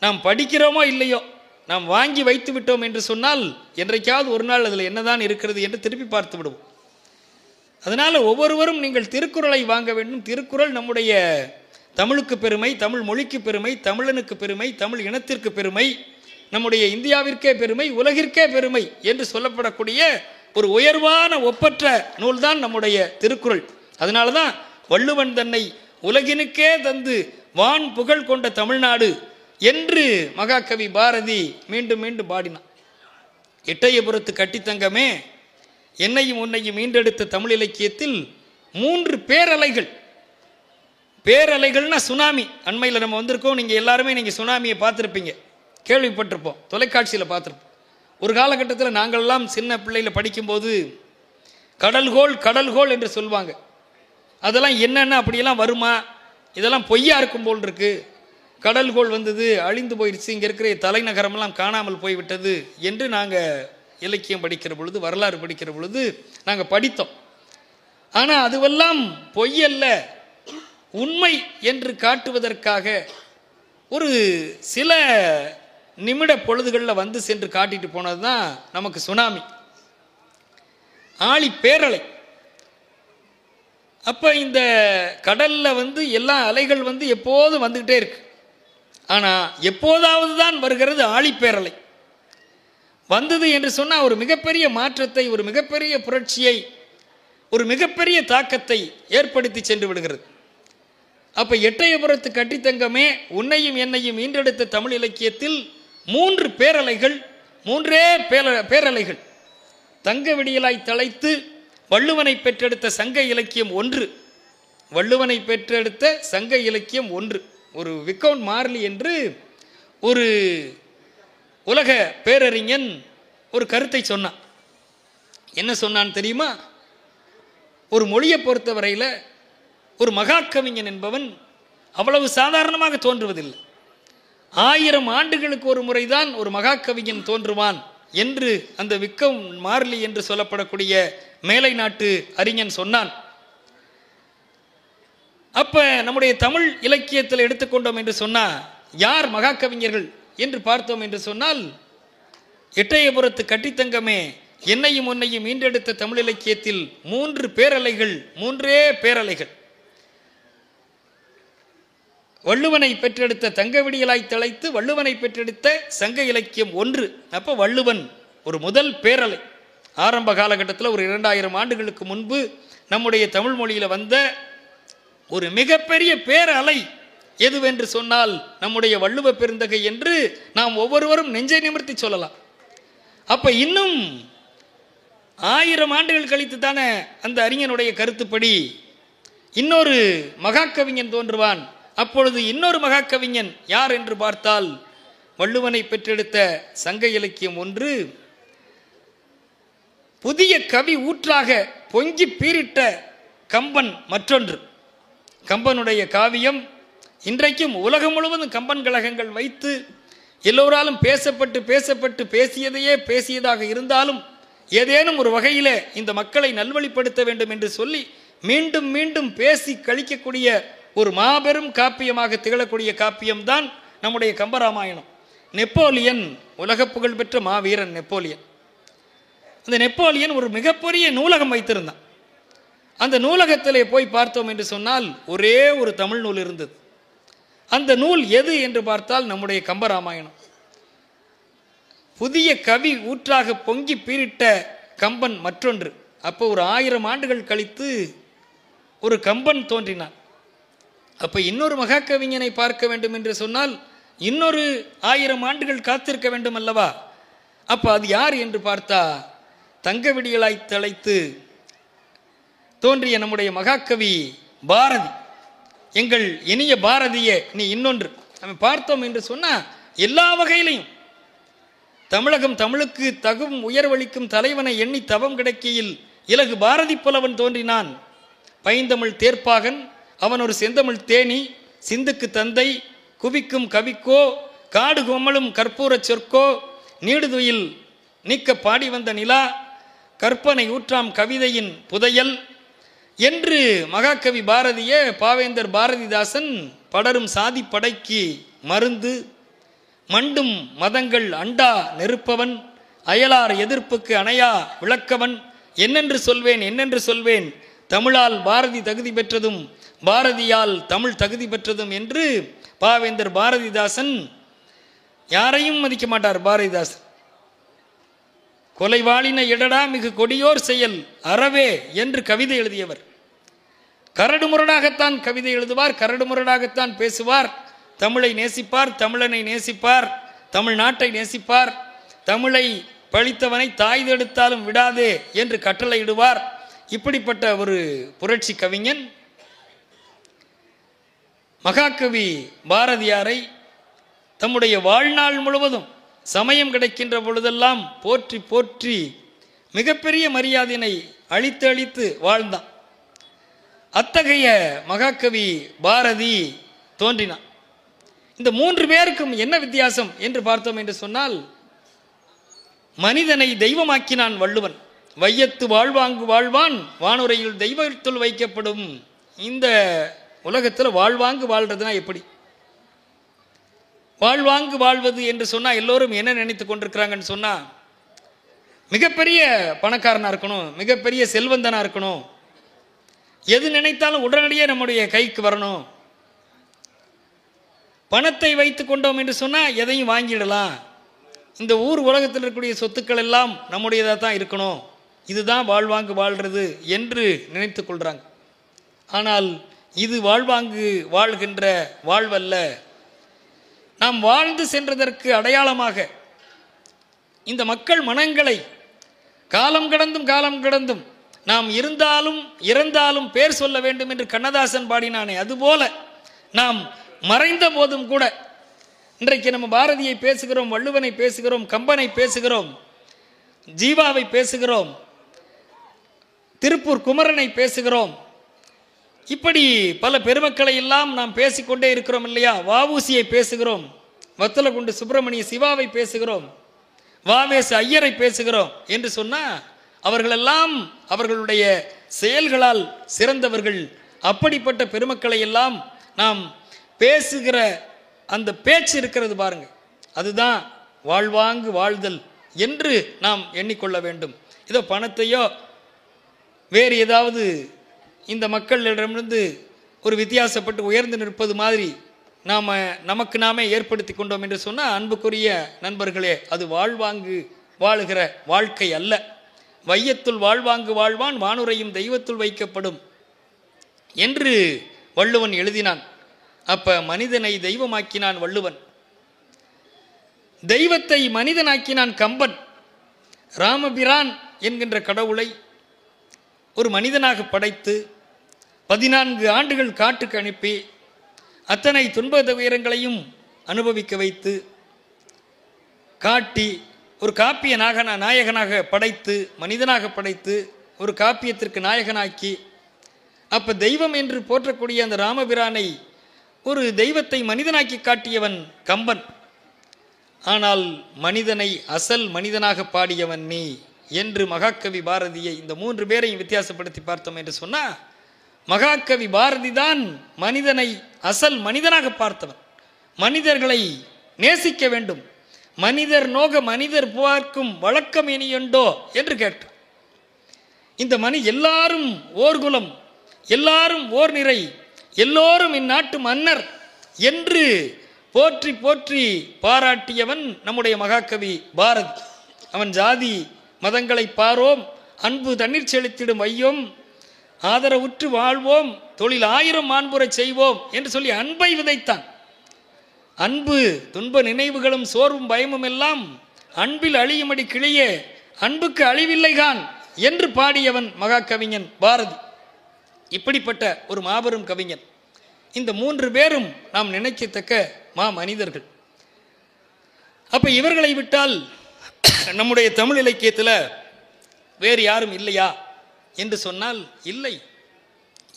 நாம் படிக்கிறோமோ இல்லையோ, நாம் வாங்கி வைத்து விட்டோம் என்று சொன்னால் என்றைக்காவது ஒரு நாள் அதில் என்னதான் இருக்கிறது என்று திருப்பி பார்த்து விடுவோம். அதனால் ஒவ்வொருவரும் நீங்கள் திருக்குறளை வாங்க வேண்டும். திருக்குறள் நம்முடைய தமிழுக்கு பெருமை, தமிழ் மொழிக்கு பெருமை, தமிழனுக்கு பெருமை, தமிழ் இனத்திற்கு பெருமை, நம்முடைய இந்தியாவிற்கே பெருமை, உலகிற்கே பெருமை என்று சொல்லப்படக்கூடிய ஒரு உயர்வான ஒப்பற்ற நூல்தான் நம்முடைய திருக்குறள். அதனால தான் வள்ளுவன் தன்னை உலகினுக்கே தந்து வான் புகழ் கொண்ட தமிழ்நாடு என்று மகாகவி பாரதி மீண்டும் மீண்டும் பாடினான். எட்டயபுரத்து கட்டித்தங்கமே, என்னையும் உன்னையும் மீண்டெடுத்த தமிழ் இலக்கியத்தில் 3 பேரலைகள். பேரலைகள்னா சுனாமி. அண்மையில் நம்ம வந்திருக்கோம், நீங்கள் எல்லாருமே நீங்கள் சுனாமியை பார்த்துருப்பீங்க, கேள்விப்பட்டிருப்போம், தொலைக்காட்சியில் பார்த்துருப்போம். ஒரு காலகட்டத்தில் நாங்கள்லாம் சின்ன பிள்ளையில் படிக்கும்போது கடல்கோள் கடல்கோள் என்று சொல்லுவாங்க. அதெல்லாம் என்னென்ன அப்படியெல்லாம் வருமா, இதெல்லாம் பொய்யா இருக்கும் போல் இருக்கு, கடல்கோள் வந்தது அழிந்து போயிடுச்சு, இங்கே இருக்கிற தலைநகரமெல்லாம் காணாமல் போய்விட்டது என்று நாங்கள் இலக்கியம் படிக்கிற பொழுது, வரலாறு படிக்கிற பொழுது நாங்கள் படித்தோம். ஆனால் அதுவெல்லாம் பொய்யல்ல, உண்மை என்று காட்டுவதற்காக ஒரு சில நிமிட பொழுதுகளில் வந்து சென்று காட்டிட்டு போனது தான் நமக்கு சுனாமி, ஆழி பேரலை. அப்போ இந்த கடலில் வந்து எல்லா அலைகள் வந்து எப்போதும் வந்துக்கிட்டே இருக்கு. ஆனால் எப்போதாவது தான் வருகிறது ஆழிப்பேரலை. வந்தது என்று சொன்னால் ஒரு மிகப்பெரிய மாற்றத்தை, ஒரு மிகப்பெரிய புரட்சியை, ஒரு மிகப்பெரிய தாக்கத்தை ஏற்படுத்தி சென்று விடுகிறது. அப்போ எட்டயபுரத்து கட்டித்தங்கமே, உன்னையும் என்னையும் மீண்டெடுத்த தமிழ் இலக்கியத்தில் 3 பேரலைகள், 3 பேரலைகள். தங்க விடியலாய் தழைத்து வள்ளுவனை பெற்றெடுத்த சங்க இலக்கியம் 1, வள்ளுவனை பெற்றெடுத்த சங்க இலக்கியம் 1. ஒரு விக்கவுண்ட் மார்லி என்று ஒரு உலக பேரறிஞன் ஒரு கருத்தை சொன்னான். என்ன சொன்னான் தெரியுமா? ஒரு மொழியை பொறுத்தவரையில் ஒரு மகாகவிஞன் என்பவன் அவ்வளவு சாதாரணமாக தோன்றுவதில்லை. 1000 ஆண்டுகளுக்கு ஒரு முறைதான் ஒரு மகாகவிஞன் தோன்றுவான் என்று அந்த விக்கம் மார்லி என்று சொல்லப்படக்கூடிய மேலை நாட்டு அறிஞன் சொன்னான். அப்ப நம்முடைய தமிழ் இலக்கியத்தில் எடுத்துக்கொண்டோம் என்று சொன்னால் யார் மகாகவிஞர்கள் என்று பார்த்தோம் என்று சொன்னால், எட்டயபுரத்து கட்டித்தங்கமே, என்னையும் உன்னையும் மீண்டெடுத்த தமிழ் இலக்கியத்தில் 3 பேரலைகள், 3 பேரலைகள். வள்ளுவனை பெற்றெடுத்த தங்க விடியலாய் தழைத்து வள்ளுவனை பெற்றெடுத்த சங்க இலக்கியம் 1. அப்போ வள்ளுவன் ஒரு முதல் பேரலை. ஆரம்ப காலகட்டத்தில் ஒரு 2000 ஆண்டுகளுக்கு முன்பு நம்முடைய தமிழ் மொழியில் வந்த ஒரு மிகப்பெரிய பேரலை எதுவென்று சொன்னால் நம்முடைய வள்ளுவ பெருந்தகை என்று நாம் ஒவ்வொருவரும் நெஞ்சை நிமிர்த்தி சொல்லலாம். அப்ப இன்னும் 1000 ஆண்டுகள் கழித்து தானே அந்த அறிஞனுடைய கருத்துப்படி இன்னொரு மகாகவிஞன் தோன்றுவான். அப்பொழுது இன்னொரு மகாகவிஞன் யார் என்று பார்த்தால் வள்ளுவனை பெற்றெடுத்த சங்க இலக்கியம் 1, புதிய கவி ஊற்றாக பொங்கி பீரிட்ட கம்பன் மற்றொன்று. கம்பனுடைய காவியம் இன்றைக்கும் உலகம் முழுவதும் கம்பன் கழகங்கள் வைத்து எல்லோராலும் பேசப்பட்டு பேசியதையே பேசியதாக இருந்தாலும் ஏதேனும் ஒரு வகையில் இந்த மக்களை நல்வழிப்படுத்த வேண்டும் என்று சொல்லி மீண்டும் மீண்டும் பேசி கழிக்கக்கூடிய ஒரு மாபெரும் காப்பியமாக திகழக்கூடிய காப்பியம்தான் நம்முடைய கம்பராமாயணம். நெப்போலியன், உலக புகழ் பெற்ற மாவீரன் நெப்போலியன். அந்த நெப்போலியன் ஒரு மிகப்பெரிய நூலகம் வைத்திருந்தான். அந்த நூலகத்திலே போய் பார்த்தோம் என்று சொன்னால் ஒரே ஒரு தமிழ் நூல் இருந்தது. அந்த நூல் எது என்று பார்த்தால் நம்முடைய கம்பராமாயணம். புதிய கவி ஊற்றாக பொங்கி பீரிட்ட கம்பன் மற்றொன்று. அப்போ ஒரு 1000 ஆண்டுகள் கழித்து ஒரு கம்பன் தோன்றினான். அப்போ இன்னொரு மகாகவிஞனை பார்க்க வேண்டும் என்று சொன்னால் இன்னொரு 1000 ஆண்டுகள் காத்திருக்க வேண்டும் அல்லவா? அப்போ அது யார் என்று பார்த்தா தங்க விடியலாய் தழைத்து தோன்றிய நம்முடைய மகாகவி பாரதி. எங்கள் இனிய பாரதியே நீ இன்னொன்று. நம்ம பார்த்தோம் என்று சொன்னால் எல்லா வகையிலையும் தமிழகம் தமிழுக்கு தகும் உயர்வளிக்கும் தலைவனை எண்ணி தவம் கிடைக்கையில் இலகு பாரதி புலவன் தோன்றினான். பைந்தமிழ் தேர்ப்பாகன், அவன் ஒரு செந்தமிழ் தேனி, சிந்துக்கு தந்தை, குவிக்கும் கவிக்கோ, காடு கொம்மலும் கற்பூர சொற்கோ, நீடுதுயில் நீக்க பாடி வந்த நிலா, கற்பனை ஊற்றாம் கவிதையின் புதையல் என்று மகாகவி பாரதியே பாவேந்தர் பாரதிதாசன் படரும் சாதி படைக்கு மருந்து, மண்டும் மதங்கள் அண்டா நெருப்பவன், அயலார் எதிர்ப்புக்கு அணையா விளக்கவன், என்னென்று சொல்வேன் தமிழால் பாரதி தகுதி பெற்றதும் பாரதியால் தமிழ் தகுதி பெற்றதும் என்று பாவேந்தர் பாரதிதாசன், யாரையும் மதிக்க மாட்டார் பாரதிதாசன், கொலைவாளின இடடா மிகு கொடியோர் செயல் அறவே என்று கவிதை எழுதியவர். கரடுமுரடாகத்தான் கவிதை எழுதுவார், கரடுமுரடாகத்தான் பேசுவார். தமிழை நேசிப்பார், தமிழனை நேசிப்பார், தமிழ்நாட்டை நேசிப்பார். தமிழை பழித்தவனை தாய்தெடுத்தாலும் விடாதே என்று கட்டளையிடுவார். இப்படிப்பட்ட ஒரு புரட்சி கவிஞன் மகாகவி பாரதியாரை தம்முடைய வாழ்நாள் முழுவதும் சமயம் கிடைக்கின்ற பொழுதெல்லாம் போற்றி போற்றி மிகப்பெரிய மரியாதையினை அளித்து அளித்து வாழ்ந்தான். அத்தகைய மகாகவி பாரதி தோன்றினான். இந்த 3 பேருக்கும் என்ன வித்தியாசம் என்று பார்த்தோம் என்று சொன்னால், மனிதனை தெய்வமாக்கினான் வள்ளுவன். வையத்து வாழ்வாங்கு வாழ்வான், வானுரையில் தெய்வத்துள் வைக்கப்படும். இந்த உலகத்தில் வாழ்வாங்கு வாழ்றதுனா எப்படி? வாழ்வாங்கு வாழ்வது என்று சொன்னால் எல்லோரும் என்ன நினைத்து கொண்டிருக்கிறாங்கன்னு சொன்னால், மிகப்பெரிய பணக்காரனாக இருக்கணும், மிகப்பெரிய செல்வந்தனாக இருக்கணும், எது நினைத்தாலும் உடனடியே நம்முடைய கைக்கு வரணும், பணத்தை வைத்து கொண்டோம் என்று சொன்னால் எதையும் வாங்கிடலாம், இந்த ஊர் உலகத்தில் இருக்கக்கூடிய சொத்துக்கள் எல்லாம் நம்முடையதாக தான் இருக்கணும், இதுதான் வாழ்வாங்கு வாழ்கிறது என்று நினைத்து கொள்கிறாங்க. ஆனால் இது வாழ்வாங்கு வாழ்கின்ற வாழ்வல்ல. நாம் வாழ்ந்து சென்றதற்கு அடையாளமாக இந்த மக்கள் மனங்களை காலம் கடந்தும் நாம் இருந்தாலும் இறந்தாலும் பேர் சொல்ல வேண்டும் என்று கண்ணதாசன் பாடினானே, அதுபோல நாம் மறைந்த போதும் கூட இன்றைக்கு நம்ம பாரதியை பேசுகிறோம், வள்ளுவனை பேசுகிறோம், கம்பனை பேசுகிறோம், ஜீவாவை பேசுகிறோம், திருப்பூர் குமரனை பேசுகிறோம். இப்படி பல பெருமக்களை எல்லாம் நாம் பேசிக்கொண்டே இருக்கிறோம் இல்லையா? வஉசியை பேசுகிறோம், வத்தலகுண்டு சுப்பிரமணிய சிவாவை பேசுகிறோம், வாவேசு ஐயரை பேசுகிறோம் என்று சொன்னால் அவர்களெல்லாம் அவர்களுடைய செயல்களால் சிறந்தவர்கள். அப்படிப்பட்ட பெருமக்களை எல்லாம் நாம் பேசுகிற அந்த பேச்சு இருக்கிறது பாருங்க, அதுதான் வாழ்வாங்கு வாழ்தல் என்று நாம் எண்ணிக்கொள்ள வேண்டும். இதோ பணத்தையோ வேறு ஏதாவது இந்த மக்களிடமிருந்து ஒரு வித்தியாசப்பட்டு உயர்ந்து நிற்பது மாதிரி நமக்கு நாமே ஏற்படுத்தி கொண்டோம் என்று சொன்னால், அன்புக்குரிய நண்பர்களே, அது வாழ்வாங்கு வாழுகிற வாழ்க்கை அல்ல. வையத்துள் வாழ்வாங்கு வாழ்வான், வானுரையும் தெய்வத்துள் வைக்கப்படும் என்று வள்ளுவன் எழுதினான். அப்ப மனிதனை தெய்வமாக்கினான் வள்ளுவன், தெய்வத்தை மனிதனாக்கினான் கம்பன். ராமபிரான் என்கின்ற கடவுளை ஒரு மனிதனாக படைத்து 14 ஆண்டுகள் காட்டுக்கு அனுப்பி அத்தனை துன்ப துயரங்களையும் அனுபவிக்க வைத்து காட்டி ஒரு காப்பிய நாயகனாக படைத்து, மனிதனாக படைத்து ஒரு காப்பியத்திற்கு நாயகனாக்கி, அப்போ தெய்வம் என்று போற்றக்கூடிய அந்த ராமபிரானை ஒரு தெய்வத்தை மனிதனாக்கி காட்டியவன் கம்பன். ஆனால் மனிதனை அசல் மனிதனாக பாடியவன் நீ என்று மகாகவி பாரதியை, இந்த 3 பேரையும் வித்தியாசப்படுத்தி பார்த்தோம் என்று சொன்னால், மகாகவி பாரதி தான் மனிதனை அசல் மனிதனாக பார்த்தவன். மனிதர்களை நேசிக்க வேண்டும், மனிதர் நோக மனிதர் பார்க்கும் வழக்கம் இனியுண்டோ என்று கேட்டார். இந்த எல்லாரும் ஓர் குலம், எல்லாரும் ஓர் நிறை, எல்லோரும் இந்நாட்டு மன்னர் என்று போற்றி போற்றி பாராட்டியவன் நம்முடைய மகாகவி பாரதி. அவன் ஜாதி மதங்களை பாரோம், அன்பு தண்ணீர் செலுத்திடும் வையோம், ஆதரவுற்று வாழ்வோம், தொழில் 1000 மாண்புற செய்வோம் என்று சொல்லி அன்பை விதைத்தான். அன்பு துன்ப நினைவுகளும் சோர்வும் பயமும் எல்லாம் அன்பில் அழியுமடி கிளியே, அன்புக்கு அழிவில்லைகான் என்று பாடியவன் மகாகவிஞன் பாரதி. இப்படிப்பட்ட ஒரு மாபெரும் கவிஞன். இந்த 3 பேரும் நாம் நினைக்கத்தக்க மனிதர்கள். அப்ப இவர்களை விட்டால் நம்முடைய தமிழ் இலக்கியத்தில் வேறு யாரும் இல்லையா என்று சொன்னால் இல்லை.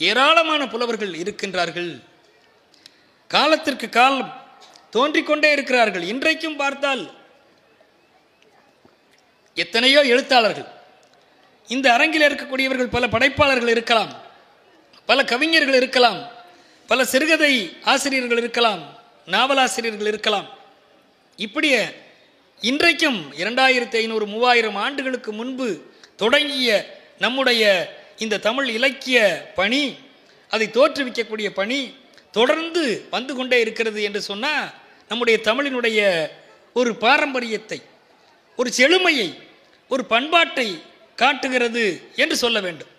ஏராளமான புலவர்கள் இருக்கின்றார்கள். காலத்திற்கு காலம் தோன்றிக்கொண்டே இருக்கிறார்கள். இன்றைக்கும் பார்த்தால் எத்தனையோ எழுத்தாளர்கள், இந்த அரங்கில் இருக்கக்கூடியவர்கள் பல படைப்பாளர்கள் இருக்கலாம், பல கவிஞர்கள் இருக்கலாம், பல சிறுகதை ஆசிரியர்கள் இருக்கலாம், நாவலாசிரியர்கள் இருக்கலாம். இப்படியே இன்றைக்கும் 2500 3000 ஆண்டுகளுக்கு முன்பு தொடங்கிய நம்முடைய இந்த தமிழ் இலக்கிய பணி, அதை தோற்றுவிக்கக்கூடிய பணி தொடர்ந்து வந்து கொண்டே இருக்கிறது என்று சொன்னால், நம்முடைய தமிழினுடைய ஒரு பாரம்பரியத்தை, ஒரு செழுமையை, ஒரு பண்பாட்டை காட்டுகிறது என்று சொல்ல வேண்டும்.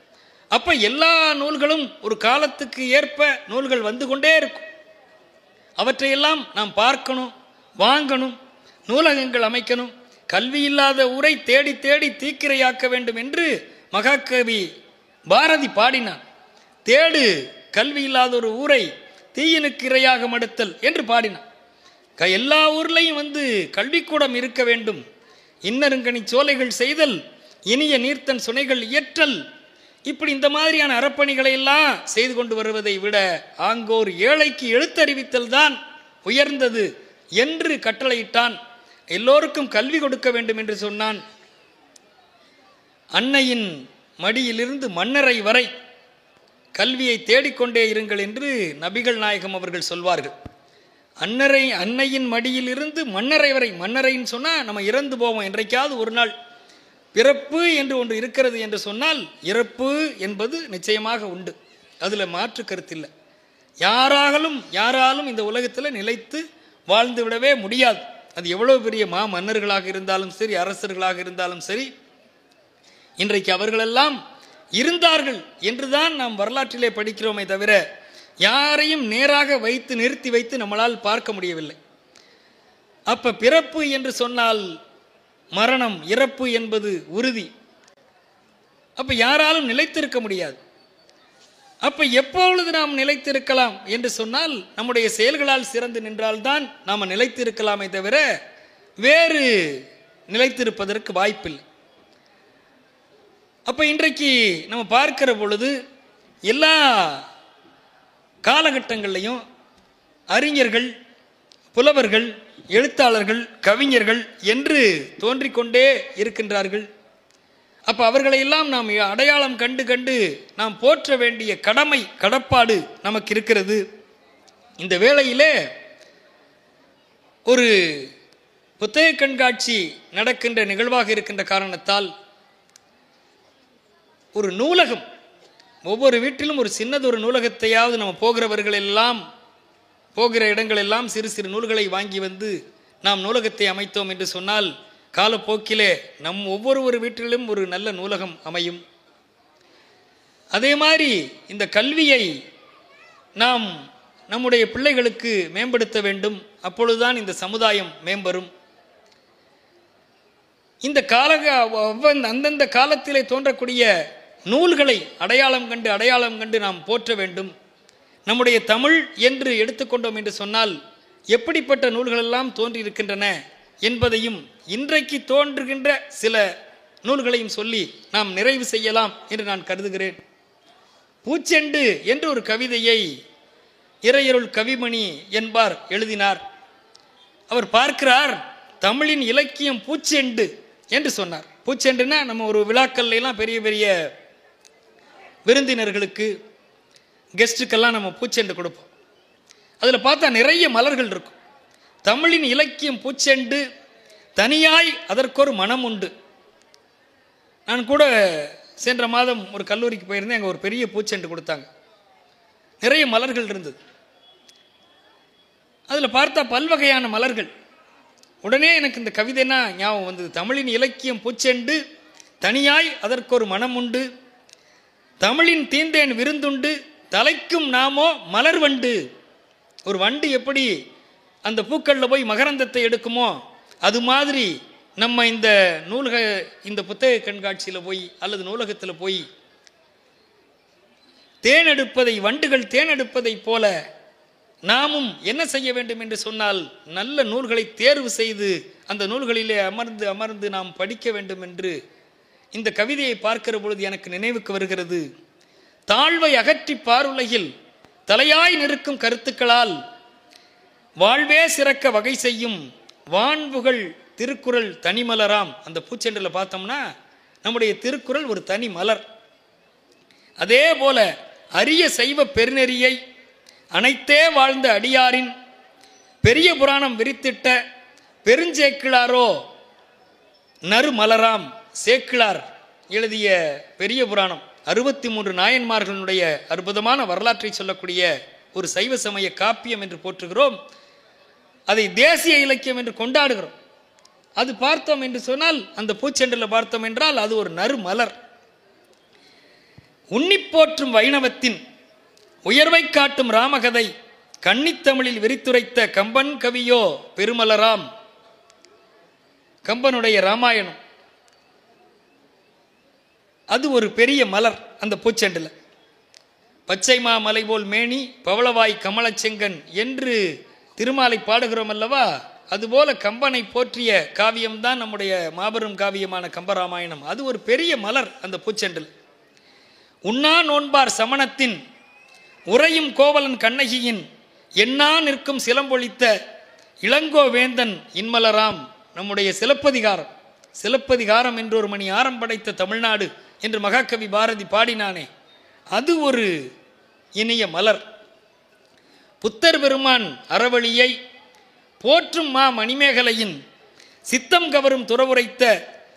அப்போ எல்லா நூல்களும் ஒரு காலத்துக்கு ஏற்ப நூல்கள் வந்து கொண்டே இருக்கும். அவற்றையெல்லாம் நாம் பார்க்கணும், வாங்கணும், நூலகங்கள் அமைக்கணும். கல்வி இல்லாத ஊரை தேடி தேடி தீக்கிரையாக்க வேண்டும் என்று மகாகவி பாரதி பாடினான். தேடு கல்வி இல்லாத ஒரு ஊரை தீயினுக்கு இரையாக மடுத்தல் என்று பாடினான். எல்லா ஊர்லையும் வந்து கல்விக்கூடம் இருக்க வேண்டும், இன்னருங்கனி சோலைகள் செய்தல், இனிய நீர்த்தன் சுனைகள் இயற்றல், இப்படி இந்த மாதிரியான அறப்பணிகளை எல்லாம் செய்து கொண்டு வருவதை விட ஆங்கோர் ஏழைக்கு எழுத்தறிவித்தல் தான் உயர்ந்தது என்று கட்டளையிட்டான். எல்லோருக்கும் கல்வி கொடுக்க வேண்டும் என்று சொன்னான். அன்னையின் மடியிலிருந்து மன்னரை வரை கல்வியை தேடிக்கொண்டே இருங்கள் என்று நபிகள் நாயகம் அவர்கள் சொல்வார்கள். அன்னையின் மடியிலிருந்து மன்னரை வரை, மன்னரைன்னு சொன்னால் நம்ம இறந்து போவோம் என்றைக்காவது ஒரு நாள். பிறப்பு என்று ஒன்று இருக்கிறது என்று சொன்னால் இறப்பு என்பது நிச்சயமாக உண்டு, அதில் மாற்று கருத்தில்லை. யாராலும் இந்த உலகத்தில் நிலைத்து வாழ்ந்து விடவே முடியாது. அது எவ்வளோ பெரிய மன்னர்களாக இருந்தாலும் சரி, அரசர்களாக இருந்தாலும் சரி, இன்றைக்கு அவர்களெல்லாம் இருந்தார்கள் என்றுதான் நாம் வரலாற்றிலே படிக்கிறோமே தவிர யாரையும் நேராக நிறுத்தி வைத்து நம்மளால் பார்க்க முடியவில்லை. அப்ப பிறப்பு என்று சொன்னால் மரணம், இறப்பு என்பது உறுதி. அப்ப யாராலும் நிலைத்திருக்க முடியாது. அப்ப எப்பொழுது நாம் நிலைத்திருக்கலாம் என்று சொன்னால் நம்முடைய செயல்களால் சிறந்து நின்றால்தான் நாம் நிலைத்திருக்கலாமே தவிர வேறு நிலைத்திருப்பதற்கு வாய்ப்பில்லை. அப்ப இன்றைக்கு நம்ம பார்க்கிற பொழுது எல்லா காலகட்டங்கள்லையும் அறிஞர்கள், புலவர்கள், எழுத்தாளர்கள், கவிஞர்கள் என்று தோன்றிக்கொண்டே இருக்கின்றார்கள். அப்போ அவர்களையெல்லாம் நாம் அடையாளம் கண்டு நாம் போற்ற வேண்டிய கடப்பாடு நமக்கு இருக்கிறது. இந்த வேளையிலே ஒரு புத்தக கண்காட்சி நடக்கின்ற நிகழ்வாக இருக்கின்ற காரணத்தால் ஒரு நூலகம், ஒவ்வொரு வீட்டிலும் ஒரு சின்னதொரு நூலகத்தையாவது நம்ம போகிற இடங்களெல்லாம் சிறு சிறு நூல்களை வாங்கி வந்து நாம் நூலகத்தை அமைத்தோம் என்று சொன்னால் காலப்போக்கிலே ஒவ்வொரு வீட்டிலும் ஒரு நல்ல நூலகம் அமையும். அதே மாதிரி இந்த கல்வியை நாம் நம்முடைய பிள்ளைகளுக்கு மேம்படுத்த வேண்டும். அப்பொழுதுதான் இந்த சமுதாயம் மேம்படும். இந்த அந்தந்த காலத்திலே தோன்றக்கூடிய நூல்களை அடையாளம் கண்டு நாம் போற்ற வேண்டும். நம்முடைய தமிழ் என்று எடுத்துக்கொண்டோம் என்று சொன்னால் எப்படிப்பட்ட நூல்களெல்லாம் தோன்றியிருக்கின்றன என்பதையும் இன்றைக்கு தோன்றுகின்ற சில நூல்களையும் சொல்லி நாம் நிறைவு செய்யலாம் என்று நான் கருதுகிறேன். பூச்செண்டு என்று ஒரு கவிதையை இறையருள் கவிமணி என்பார் எழுதினார். அவர் பார்க்கிறார், தமிழின் இலக்கியம் பூச்செண்டு என்று சொன்னார். பூச்செண்டுனா நம்ம ஒரு விழாக்கள்ல எல்லாம் பெரிய பெரிய விருந்தினர்களுக்கு, கெஸ்ட்டுக்கெல்லாம் நம்ம பூச்செண்டு கொடுப்போம். அதில் பார்த்தா நிறைய மலர்கள் இருக்கும். தமிழின் இலக்கியம் பூச்செண்டு, தனியாய் அதற்கொரு மனம் உண்டு. நான் கூட சென்ற மாதம் ஒரு கல்லூரிக்கு போயிருந்தேன். அங்கே ஒரு பெரிய பூச்செண்டு கொடுத்தாங்க. நிறைய மலர்கள் இருந்தது. அதில் பார்த்தா பல்வகையான மலர்கள். உடனே எனக்கு இந்த கவிதைனா ஞாபகம் வந்தது. தமிழின் இலக்கியம் பூச்செண்டு, தனியாய் அதற்கொரு மனம் உண்டு, தமிழின் தீந்தேன் விருந்துண்டு, தலைக்கும் நாமோ மலர் வண்டு. ஒரு வண்டு எப்படி அந்த பூக்களில் போய் மகரந்தத்தை எடுக்குமோ அது மாதிரி நம்ம இந்த புத்தக கண்காட்சியில் போய் அல்லது நூலகத்தில் போய் தேனெடுப்பதை, வண்டுகள் தேனெடுப்பதை போல நாமும் என்ன செய்ய வேண்டும் என்று சொன்னால் நல்ல நூல்களை தேர்வு செய்து அந்த நூல்களிலே அமர்ந்து நாம் படிக்க வேண்டும் என்று இந்த கவிதையை பார்க்கிற பொழுது எனக்கு நினைவுக்கு வருகிறது. தாழ்வை அகற்றி பாருலகில் தலையாய் நிற்கும் கருத்துக்களால் வாழ்வே சிறக்க வகை செய்யும் வான்புகள் திருக்குறள் தனிமலராம். அந்த பூச்செண்டில் பார்த்தோம்னா நம்முடைய திருக்குறள் ஒரு தனி மலர். அதே போல அரிய சைவ பெருநெறியை அனைத்தே வாழ்ந்த அடியாரின் பெரிய புராணம் விரித்திட்ட பெருஞ்சேக்கிழாரோ நறுமலராம். சேக்கிழார் எழுதிய பெரிய புராணம் 63 நாயன்மார்களுடைய அற்புதமான வரலாற்றை சொல்லக்கூடிய ஒரு சைவ சமய காப்பியம் என்று போற்றுகிறோம். அதை தேசிய இலக்கியம் என்று கொண்டாடுகிறோம். அது பார்த்தோம் என்று சொன்னால், அந்த பூச்செண்டில் பார்த்தோம் என்றால் அது ஒரு நறுமலர். உன்னிப்போற்றும் வைணவத்தின் உயர்வை காட்டும் ராமகதை கன்னித்தமிழில் விரித்துரைத்த கம்பன் கவியோ பெருமலராம். கம்பனுடைய ராமாயணம் அது ஒரு பெரிய மலர். அந்த பூச்செண்டில் பச்சைமா மலை போல் மேனி பவளவாய் கமலச்செங்கன் என்று திருமாலை பாடுகிறோம் அல்லவா? அதுபோல கம்பனை போற்றிய காவியம்தான் நம்முடைய மாபெரும் காவியமான கம்பராமாயணம். அது ஒரு பெரிய மலர் அந்த பூச்செண்டில். உண்ணா நோன்பார் சமணத்தின் உறையும் கோவலன் கண்ணகியின் எண்ணா நிற்கும் சிலம்பொழித்த இளங்கோ வேந்தன் இன்மலராம். நம்முடைய சிலப்பதிகாரம், சிலப்பதிகாரம் என்று ஒரு மணி ஆரம் படைத்த தமிழ்நாடு என்று மகாகவி பாரதி பாடினானே, அது ஒரு இனிய மலர். புத்தர் பெருமான் அறவழியை போற்றும் மா மணிமேகலையின் சித்தம் கவரும் துறவுரைத்த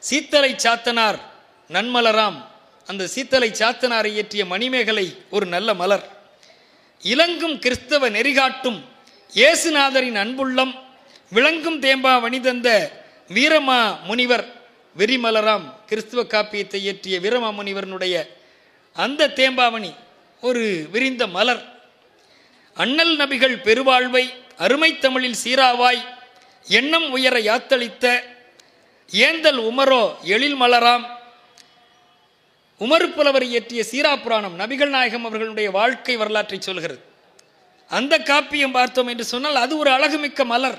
சீத்தலை சாத்தனார் நன்மலராம். அந்த சீத்தலை சாத்தனாரை இயற்றிய மணிமேகலை ஒரு நல்ல மலர். இலங்கும் கிறிஸ்தவ நெறிகாட்டும் இயேசுநாதரின் அன்புள்ளம் விளங்கும் தேம்பா வணிதந்த வீரமா முனிவர் வெறிமலராம். கிறிஸ்துவ காப்பியத்தை இயற்றிய வீரமா முனிவரனுடைய அந்த தேம்பாவணி ஒரு விரிந்த மலர். அண்ணல் நபிகள் பெருவாழ்வை அருமை தமிழில் சீராவாய் எண்ணம் உயர யாத்தளித்த ஏந்தல் உமரோ எழில் மலராம். உமரு புலவர் இயற்றிய சீரா புராணம் நபிகள் நாயகம் அவர்களுடைய வாழ்க்கை வரலாற்றை சொல்கிறது. அந்த காப்பியம் பார்த்தோம் என்று சொன்னால் அது ஒரு அழகுமிக்க மலர்.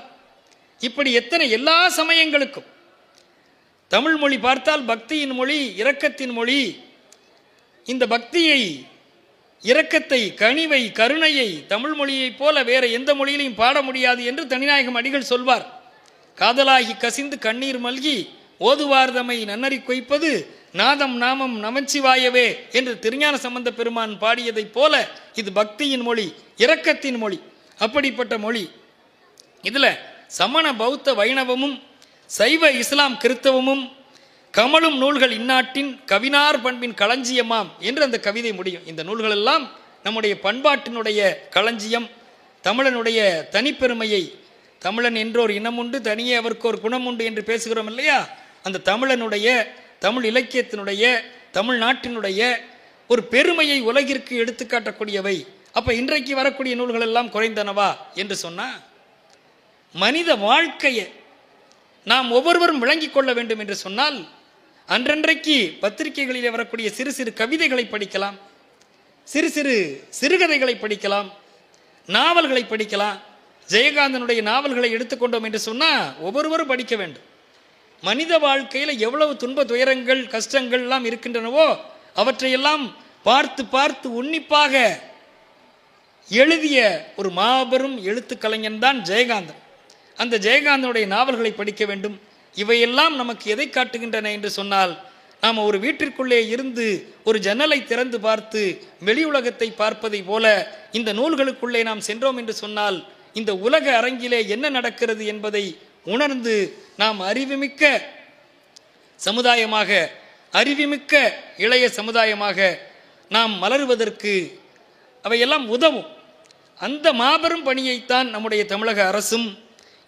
இப்படி எத்தனை எல்லா சமயங்களுக்கும் தமிழ் மொழி பார்த்தால் பக்தியின் மொழி, இரக்கத்தின் மொழி. இந்த பக்தியை, இரக்கத்தை, கனிவை, கருணையை தமிழ் மொழியைப் போல வேற எந்த மொழியிலையும் பாட முடியாது என்று தனிநாயகம் அடிகள் சொல்வார். காதலாகி கசிந்து கண்ணீர் மல்கி ஓதுவார்தமை நன்னறி கொய்ப்பது நாதம் நாமம் நமச்சிவாயவே என்று திருஞான சம்பந்த பெருமான் பாடியதைப் போல இது பக்தியின் மொழி, இரக்கத்தின் மொழி. அப்படிப்பட்ட மொழி. இதில் சமண பௌத்த வைணவமும் சைவ இஸ்லாம் கிறித்தவமும் கமலும் நூல்கள் இந்நாட்டின் கவினார் பண்பின் களஞ்சியமாம் என்று அந்த கவிதை முடியும். இந்த நூல்கள் எல்லாம் நம்முடைய பண்பாட்டினுடைய களஞ்சியம், தமிழனுடைய தனிப்பெருமையை, தமிழன் என்றோர் இனம் உண்டு தனியே அவருக்கு ஒரு குணம் உண்டு என்று பேசுகிறோம் இல்லையா? அந்த தமிழனுடைய, தமிழ் இலக்கியத்தினுடைய, தமிழ்நாட்டினுடைய ஒரு பெருமையை உலகிற்கு எடுத்துக்காட்டக்கூடியவை. அப்போ இன்றைக்கு வரக்கூடிய நூல்கள் எல்லாம் குறைந்தனவா என்று சொன்னால், மனித வாழ்க்கையை நாம் ஒவ்வொருவரும் விளங்கிக் கொள்ள வேண்டும் என்று சொன்னால் அன்றன்றைக்கு பத்திரிகைகளிலே வரக்கூடிய சிறு சிறு கவிதைகளை படிக்கலாம், சிறு சிறு சிறுகதைகளை படிக்கலாம், நாவல்களை படிக்கலாம். ஜெயகாந்தனுடைய நாவல்களை எடுத்துக்கொண்டோம் என்று சொன்னால் ஒவ்வொருவரும் படிக்க வேண்டும். மனித வாழ்க்கையில் எவ்வளவு துன்ப துயரங்கள் கஷ்டங்கள் எல்லாம் இருக்கின்றனவோ அவற்றையெல்லாம் பார்த்து பார்த்து உன்னிப்பாக எழுதிய ஒரு மாபெரும் எழுத்து கலைஞன் தான் ஜெயகாந்தன். அந்த ஜெயகாந்தனுடைய நாவல்களை படிக்க வேண்டும். இவையெல்லாம் நமக்கு எதை காட்டுகின்றன என்று சொன்னால், நாம் ஒரு வீட்டிற்குள்ளே இருந்து ஒரு ஜன்னலை திறந்து பார்த்து வெளி உலகத்தை பார்ப்பதை போல இந்த நூல்களுக்குள்ளே நாம் சென்றோம் என்று சொன்னால் இந்த உலக அரங்கிலே என்ன நடக்கிறது என்பதை உணர்ந்து நாம் அறிவுமிக்க சமுதாயமாக, அறிவுமிக்க இளைய சமுதாயமாக நாம் மலருவதற்கு அவையெல்லாம் உதவும். அந்த மாபெரும் பணியைத்தான் நம்முடைய தமிழக அரசும்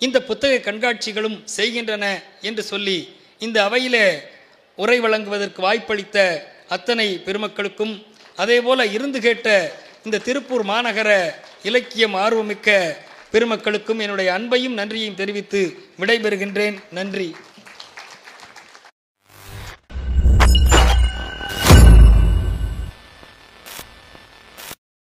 இந்த புத்தக கண்காட்சிகளும் செய்கின்றன என்று சொல்லி இந்த அவையிலே உரை வழங்குவதற்கு வாய்ப்பளித்த அத்தனை பெருமக்களுக்கும், அதே போல இருந்து கேட்ட இந்த திருப்பூர் மாநகர இலக்கியம் ஆர்வமிக்க பெருமக்களுக்கும் என்னுடைய அன்பையும் நன்றியையும் தெரிவித்து விடைபெறுகின்றேன். நன்றி.